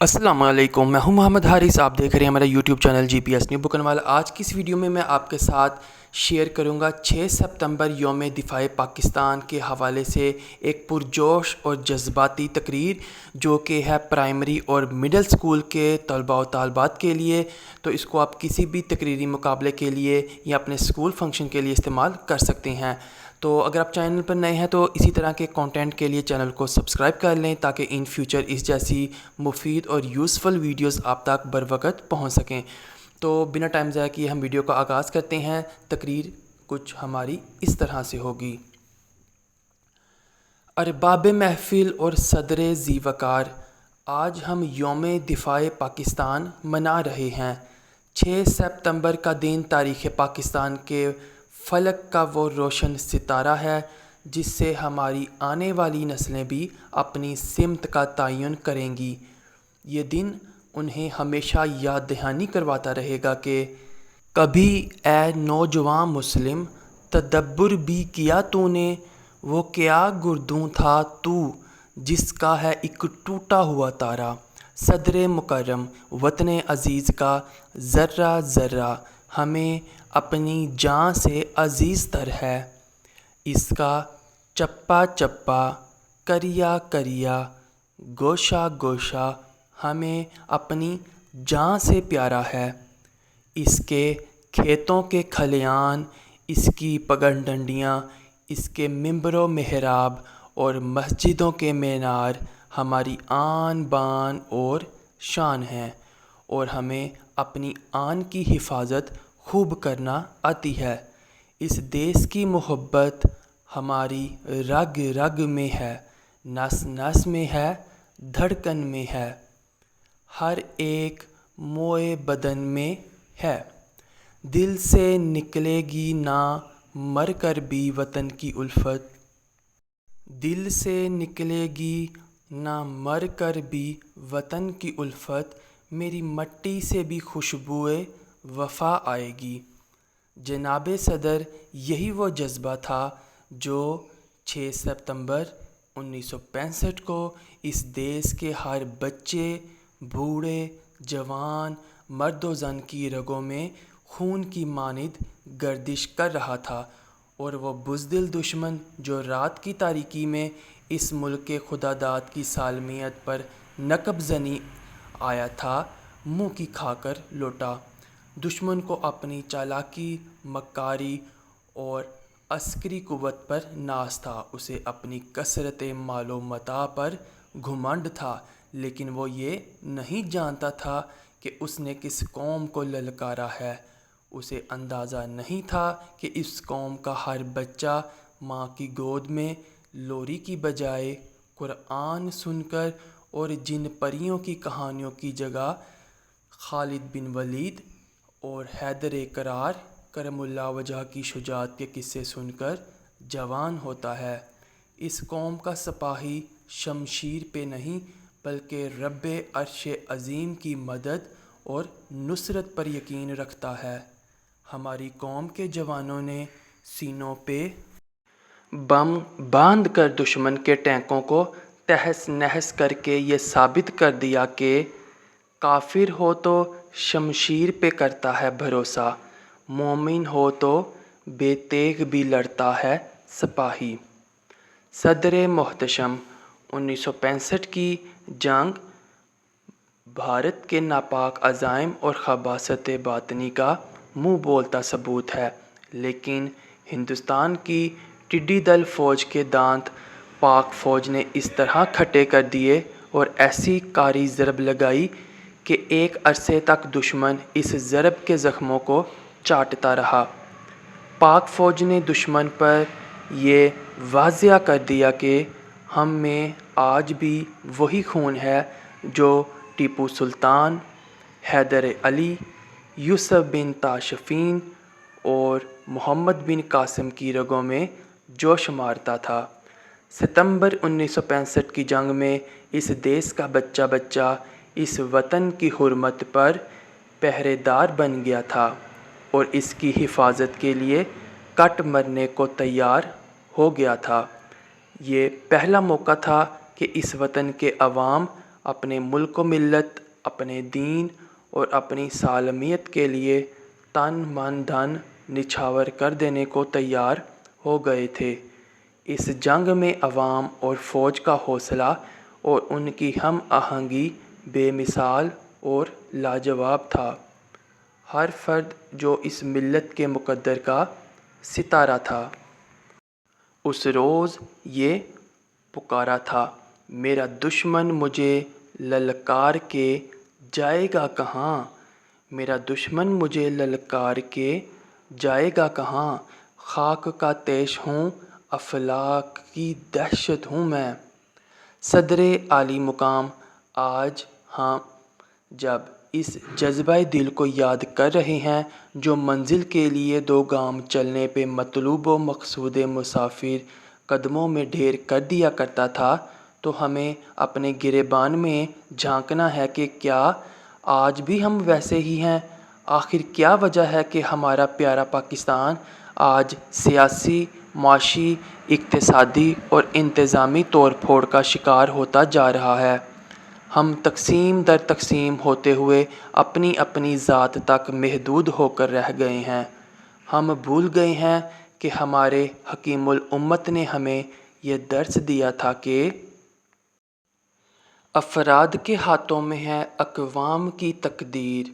अस्सलाम वालेकुम, मैं हूं मोहम्मद हारिस। आप देख रहे हैं हमारा यूट्यूब चैनल GPS न्यू बुकनवाल। आज की इस वीडियो में मैं आपके साथ शेयर करूंगा 6 सितंबर यौम दिफ़ाए पाकिस्तान के हवाले से एक पुरजोश और जज्बाती तकरीर जो कि है प्राइमरी और मिडिल स्कूल के तलबा व तालबात के लिए। तो इसको आप किसी भी तकरीरी मुकाबले के लिए या अपने स्कूल फंक्शन के लिए इस्तेमाल कर सकते हैं। तो अगर आप चैनल पर नए हैं तो इसी तरह के कंटेंट के लिए चैनल को सब्सक्राइब कर लें ताकि इन फ्यूचर इस जैसी मुफीद और यूज़फुल वीडियोस आप तक बर वक्त पहुँच सकें। तो बिना टाइम ज़ाया किए हम वीडियो का आगाज़ करते हैं। तकरीर कुछ हमारी इस तरह से होगी। अरबाब महफिल और सदर ज़ीवकार, आज हम यौम दिफ़ाए पाकिस्तान मना रहे हैं। 6 सितंबर का दिन तारीख़ पाकिस्तान के फ़लक का वो रोशन सितारा है जिससे हमारी आने वाली नस्लें भी अपनी सिमत का तयन करेंगी। ये दिन उन्हें हमेशा याद दहानी करवाता रहेगा कि कभी ए नौजवान मुस्लिम तदब्बुर भी किया तूने, वो क्या गुरदूं था तू जिसका है एक टूटा हुआ तारा। सदर मुकर्रम वतन अज़ीज़ का ज़र्रा ज़र्रा हमें अपनी जान से अज़ीज़ तर है। इसका चप्पा चप्पा करिया करिया गोशा गोशा हमें अपनी जान से प्यारा है। इसके खेतों के खलियान, इसकी पगडंडियाँ, इसके मिंबरो मेहराब और मस्जिदों के मीनार हमारी आन बान और शान हैं और हमें अपनी आन की हिफाजत खूब करना आती है। इस देश की मोहब्बत हमारी रग रग में है, नस नस में है, धड़कन में है, हर एक मोए बदन में है। दिल से निकलेगी ना मर कर भी वतन की उल्फत, दिल से निकलेगी ना मर कर भी वतन की उल्फत, मेरी मट्टी से भी खुशबुए वफ़ा आएगी। जनाब सदर, यही वो जज्बा था जो 6 सितंबर 1965 को इस देश के हर बच्चे, बूढ़े, जवान, मर्द व ज़न की रगों में खून की मानिद गर्दिश कर रहा था। और वो बुज़दिल दुश्मन जो रात की तारीकी में इस मुल्क के खुदादाद की सालमियत पर नकब ज़नी आया था, मुँह की खाकर लौटा। दुश्मन को अपनी चालाकी, मक्कारी और अस्करी कुव्वत पर नाज था। उसे अपनी कसरत मालो मता पर घुमंड था, लेकिन वो ये नहीं जानता था कि उसने किस कौम को ललकारा है। उसे अंदाज़ा नहीं था कि इस कौम का हर बच्चा माँ की गोद में लोरी की बजाय कुरान सुनकर और जिन परियों की कहानियों की जगह खालिद बिन वलीद और हैदर करार करमुल्ला वजह की शुजाअत के किस्से सुनकर जवान होता है। इस कौम का सिपाही शमशीर पे नहीं बल्कि रब्बे अर्श अज़ीम की मदद और नुसरत पर यकीन रखता है। हमारी कौम के जवानों ने सीनों पे बम बांध कर दुश्मन के टैंकों को तहस नहस करके ये साबित कर दिया कि काफिर हो तो शमशीर पे करता है भरोसा, मोमिन हो तो बेतेग भी लड़ता है सिपाही। सदर मोहतशम, 1965 की जंग भारत के नापाक अज़ाइम और खबासत बातनी का मुँह बोलता सबूत है, लेकिन हिंदुस्तान की टिड्डी दल फ़ौज के दांत पाक फ़ौज ने इस तरह खट्टे कर दिए और ऐसी कारी ज़रब लगाई कि एक अरसे तक दुश्मन इस ज़रब के ज़ख्मों को चाटता रहा। पाक फ़ौज ने दुश्मन पर ये वाज़िया कर दिया कि हम में आज भी वही खून है जो टीपू सुल्तान, हैदर अली, यूसुफ बिन ताशफीन और मोहम्मद बिन कासिम की रगों में जोश मारता था। सितंबर 1965 की जंग में इस देश का बच्चा बच्चा इस वतन की हुर्मत पर पहरेदार बन गया था और इसकी हिफाजत के लिए कट मरने को तैयार हो गया था। ये पहला मौका था कि इस वतन के अवाम اپنے ملک و ملت، اپنے دین اور اپنی سالمیت کے لیے تن من دھن نچھاور کر دینے کو تیار ہو گئے تھے۔ اس جنگ میں عوام اور فوج کا حوصلہ اور ان کی ہم آہنگی بے مثال اور لاجواب تھا۔ ہر فرد جو اس ملت کے مقدر کا ستارہ تھا، اس روز یہ پکارا تھا، میرا دشمن مجھے للکار کے جائے گا کہاں، میرا دشمن مجھے للکار کے جائے گا کہاں، خاک کا تیش ہوں، افلاک کی دہشت ہوں میں۔ صدر عالی مقام آج ہم جب اس جذبہ دل کو یاد کر رہے ہیں جو منزل کے لیے 2 گام چلنے پہ مطلوب و مقصود مسافر قدموں میں ڈھیر کر دیا کرتا تھا، تو ہمیں اپنے گریبان میں جھانکنا ہے کہ کیا آج بھی ہم ویسے ہی ہیں؟ آخر کیا وجہ ہے کہ ہمارا پیارا پاکستان آج سیاسی، معاشی، اقتصادی اور انتظامی توڑ پھوڑ کا شکار ہوتا جا رہا ہے؟ ہم تقسیم در تقسیم ہوتے ہوئے اپنی اپنی ذات تک محدود ہو کر رہ گئے ہیں۔ ہم بھول گئے ہیں کہ ہمارے حکیم الامت نے ہمیں یہ درس دیا تھا کہ افراد کے ہاتھوں میں ہے اقوام کی تقدیر،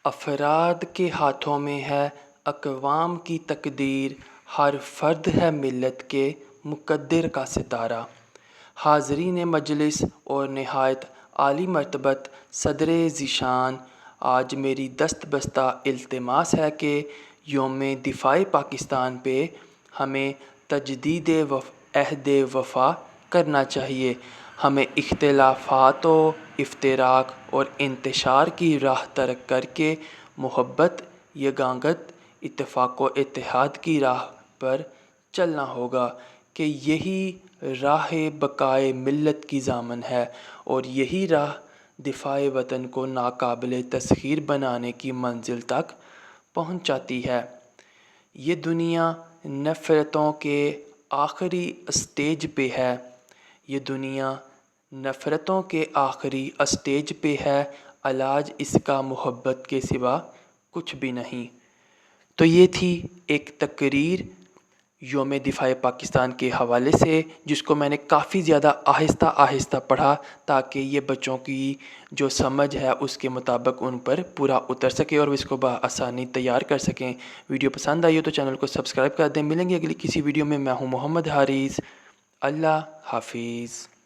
افراد کے ہاتھوں میں ہے اقوام کی تقدیر، ہر فرد ہے ملت کے مقدر کا ستارہ۔ حاضرین مجلس اور نہایت عالی مرتبت صدر ذیشان، آج میری دست بستہ التماس ہے کہ یوم دفاع پاکستان پہ ہمیں تجدید عہد وفا کرنا چاہیے۔ ہمیں اختلافات و افتراق اور انتشار کی راہ ترک کر کے محبت، یگانگت، اتفاق و اتحاد کی راہ پر چلنا ہوگا کہ یہی راہ بقائے ملت کی ضامن ہے اور یہی راہ دفاع وطن کو ناقابل تسخیر بنانے کی منزل تک پہنچاتی ہے۔ یہ دنیا نفرتوں کے آخری اسٹیج پہ ہے، یہ دنیا نفرتوں کے آخری اسٹیج پہ ہے، علاج اس کا محبت کے سوا کچھ بھی نہیں۔ تو یہ تھی ایک تقریر یوم دفاع پاکستان کے حوالے سے، جس کو میں نے کافی زیادہ آہستہ آہستہ پڑھا تاکہ یہ بچوں کی جو سمجھ ہے اس کے مطابق ان پر پورا اتر سکے اور اس کو بآسانی تیار کر سکیں۔ ویڈیو پسند آئی ہو تو چینل کو سبسکرائب کر دیں۔ ملیں گے اگلی کسی ویڈیو میں۔ میں ہوں محمد حارث۔ اللہ حافظ۔